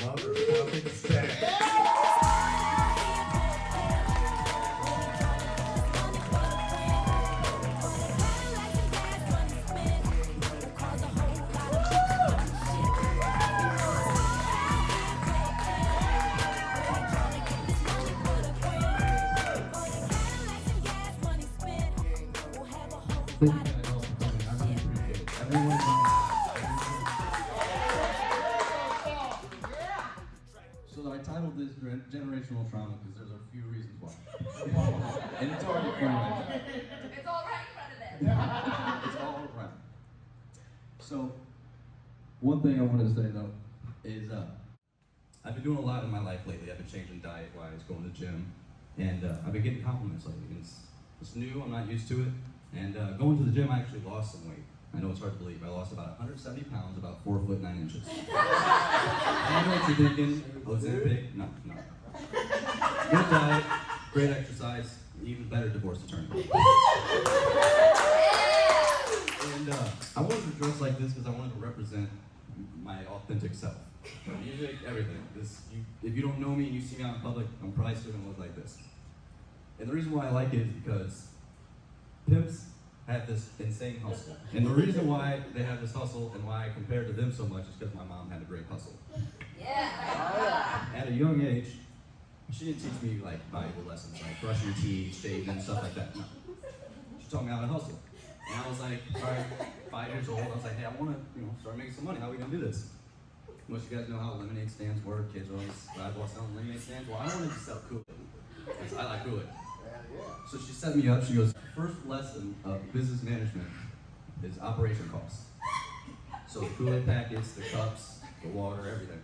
love her fucking stand. Thank you guys all for coming. I really appreciate it. Everyone. So I titled this Generational Trauma because there's a few reasons why. And it's already fun right now. It's all right in front of them. It's all around. So, one thing I wanted to say though is I've been doing a lot in my life lately. I've been changing diet-wise, going to the gym, and I've been getting compliments lately. And it's new, I'm not used to it. And going to the gym, I actually lost some weight. I know it's hard to believe. I lost about 170 pounds, about 4 foot 9 inches. I know what you're thinking. Ozempic? No. Good diet, great exercise, even better divorce attorney. And I wanted to dress like this because I wanted to represent my authentic self. Music, everything. If you don't know me and you see me out in public, I'm probably still gonna look like this. And the reason why I like it is because pimps have this insane hustle. And the reason why they have this hustle and why I compare to them so much is because my mom had a great hustle. Yeah. At a young age, she didn't teach me like valuable lessons, like brushing your teeth, shaving, and stuff like that. No. She taught me how to hustle. And I was like, all right, 5 years old, I was like, hey, I want to start making some money. How are we going to do this? Most of you guys know how lemonade stands work. Kids are always sidewalks selling lemonade stands. Well, I wanted to sell Kool-Aid, because I like Kool-Aid. So she set me up, she goes, first lesson of business management is operation costs. So the Kool-Aid packets, the cups, the water, everything.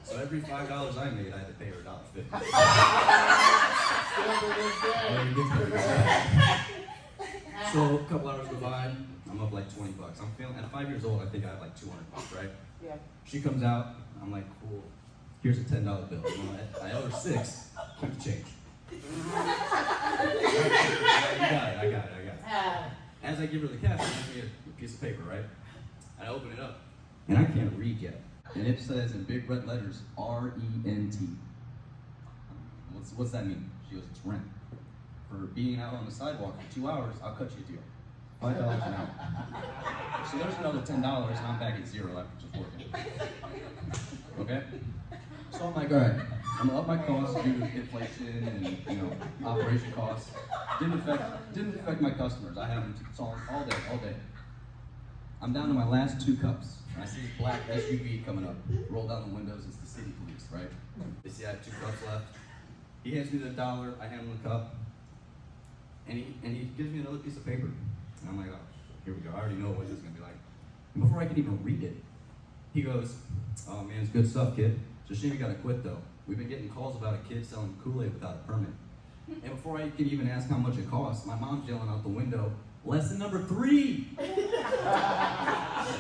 So every $5 I made, I had to pay her $1.50. So a couple hours go by, I'm up like 20 bucks. I'm feeling, at 5 years old, I think I have like 200 bucks, right? Yeah. She comes out, I'm like, cool, here's a $10 bill. I owe her 6, keep the change. I got it. As I give her the cash, she gives me a piece of paper, right? I open it up, and I can't read yet. And it says in big red letters, R-E-N-T. What's that mean? She goes, it's rent. For being out on the sidewalk for 2 hours, I'll cut you a deal. $5 an hour. So there's another $10, and I'm back at 0 after just working. Okay? So I'm like, all right, I'm gonna up my costs due to inflation and operation costs. Didn't affect my customers. I have them all day. I'm down to my last 2 cups. And I see this black SUV coming up. Roll down the windows. It's the city police, right? They see I have 2 cups left. He hands me the $1. I hand him the cup, and he gives me another piece of paper. And I'm like, oh, here we go. I already know what this is gonna be like. And before I could even read it, he goes, oh man, it's good stuff, kid. It's a shame you gotta quit though. We've been getting calls about a kid selling Kool-Aid without a permit. And before I could even ask how much it costs, my mom's yelling out the window, lesson number 3! I didn't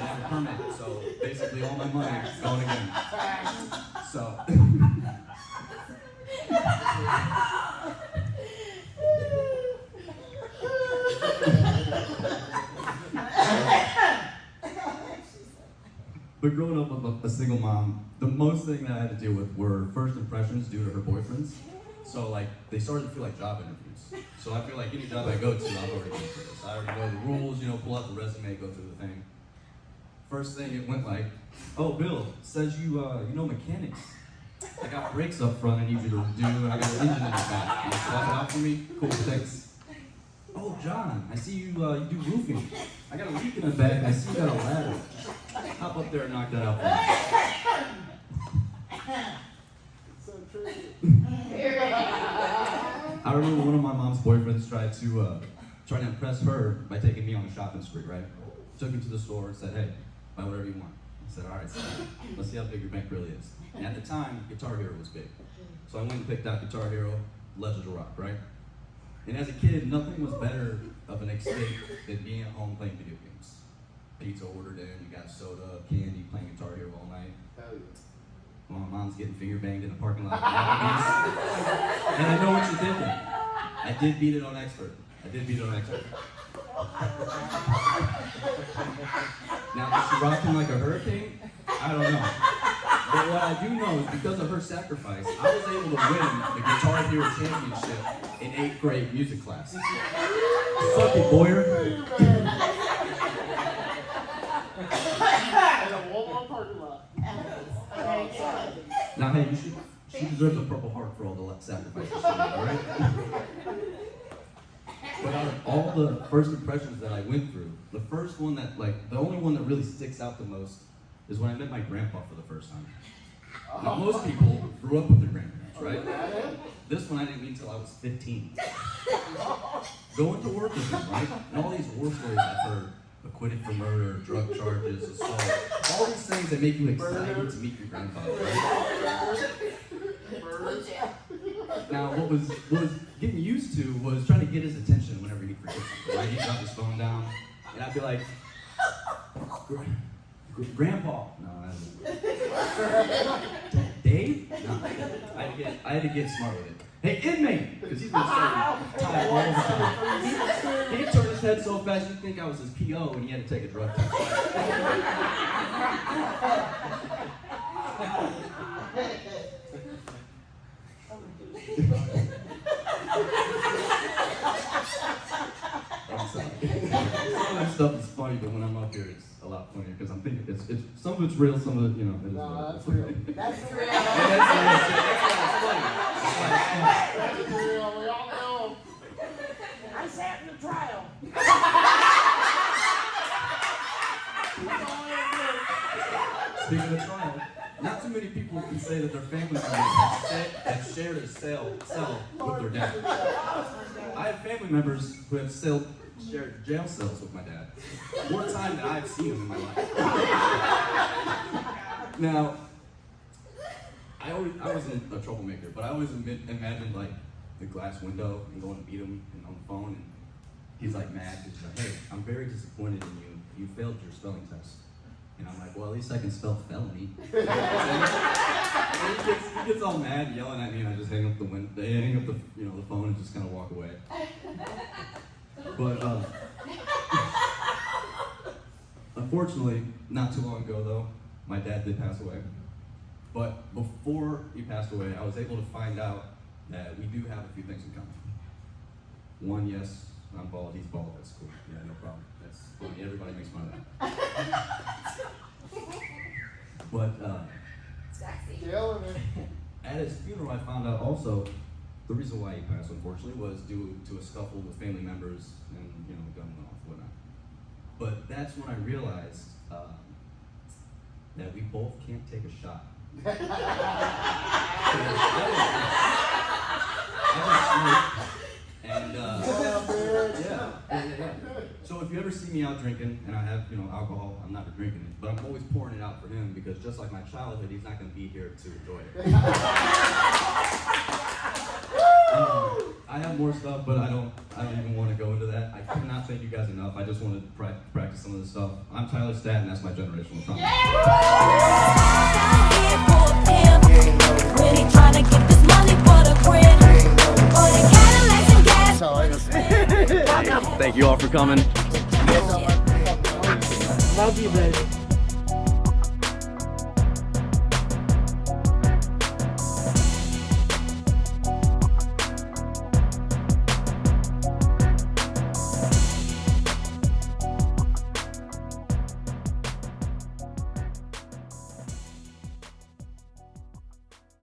have a permit, so basically all my money is going again. So. But growing up with a single mom, the most thing that I had to deal with were first impressions due to her boyfriends. So like, they started to feel like job interviews. So I feel like any job I go to, I've already been through this. I already know the rules, pull out the resume, go through the thing. First thing it went like, oh Bill, says you know mechanics. I got brakes up front I need you to do, and I got an engine in the back. Can you swap it out for me? Cool, thanks. Oh John, I see you do roofing. I got a leak in the back, I see you got a ladder. Hop up there and knock that out for me. So true. I remember one of my mom's boyfriends tried to impress her by taking me on a shopping spree, right? Took me to the store and said, hey, buy whatever you want. I said, all right, so let's see how big your bank really is. And at the time, Guitar Hero was big. So I went and picked out Guitar Hero, Legends of Rock, right? And as a kid, nothing was better of an escape than being at home playing video games. Pizza ordered in, you got soda, candy, playing Guitar Hero all night. Hell yeah. Well, my mom's getting finger banged in the parking lot. And I know what you're thinking. I did beat it on expert. Now, is she rocking like a hurricane? I don't know. But what I do know is because of her sacrifice, I was able to win the Guitar Hero Championship in 8th grade music class. Suck it, Boyer. Now, hey, she deserves a Purple Heart for all the sacrifices she made, alright? But out of all the first impressions that I went through, the first one that, the only one that really sticks out the most is when I met my grandpa for the first time. Now, most people grew up with their grandparents, right? This one I didn't meet till I was 15. Going to work with him, right? And all these war stories I've heard, acquitted for murder, drug charges, assault, all these things that make you excited to meet your grandfather, right? Now, what was getting used to was trying to get his attention whenever he'd forget something, right? He'd drop his phone down, and I'd be like, Grandpa. No, Dave? No. I had to get smart with it. Hey, inmate! Because he's been starting to tie all the time. He'd turn his head so fast you'd think I was his PO and he had to take a drug test. I'm sorry. Some of that stuff is funny, but when I'm up here, it's a lot funnier because I'm thinking it's some of it's real, some of it, it is No, real. that's real. That's real. That's real. We all know. I sat in the trial. Speaking of trial, not too many people can say that their family members have shared a cell with their dad. I have family members who have shared jail cells with my dad. More time than I've seen him in my life. Now, I wasn't a troublemaker, but I always imagined the glass window and going to meet him and on the phone, and he's mad. He's like, hey, I'm very disappointed in you. You failed your spelling test. And I'm like, well, at least I can spell felony. He gets all mad, yelling at me, and I just hang up the phone and just kind of walk away. But unfortunately, not too long ago though, my dad did pass away. But before he passed away, I was able to find out that we do have a few things in common. One, yes, I'm bald, he's bald, that's cool. Yeah, no problem. That's funny, everybody makes fun of that. But at his funeral, I found out also the reason why he passed, unfortunately, was due to a scuffle with family members and, gun went off, whatnot. But that's when I realized that we both can't take a shot. I and yeah. So if you ever see me out drinking and I have alcohol, I'm not drinking it, but I'm always pouring it out for him because just like my childhood, he's not going to be here to enjoy it. I have more stuff, but I don't even want to go into that. I cannot thank you guys enough. I just want to practice some of this stuff. I'm Tyler Staat, and that's my generational trauma. Really trying to get this money for the grid. For the Cadillacs and gas. Thank you all for coming. Love you, baby.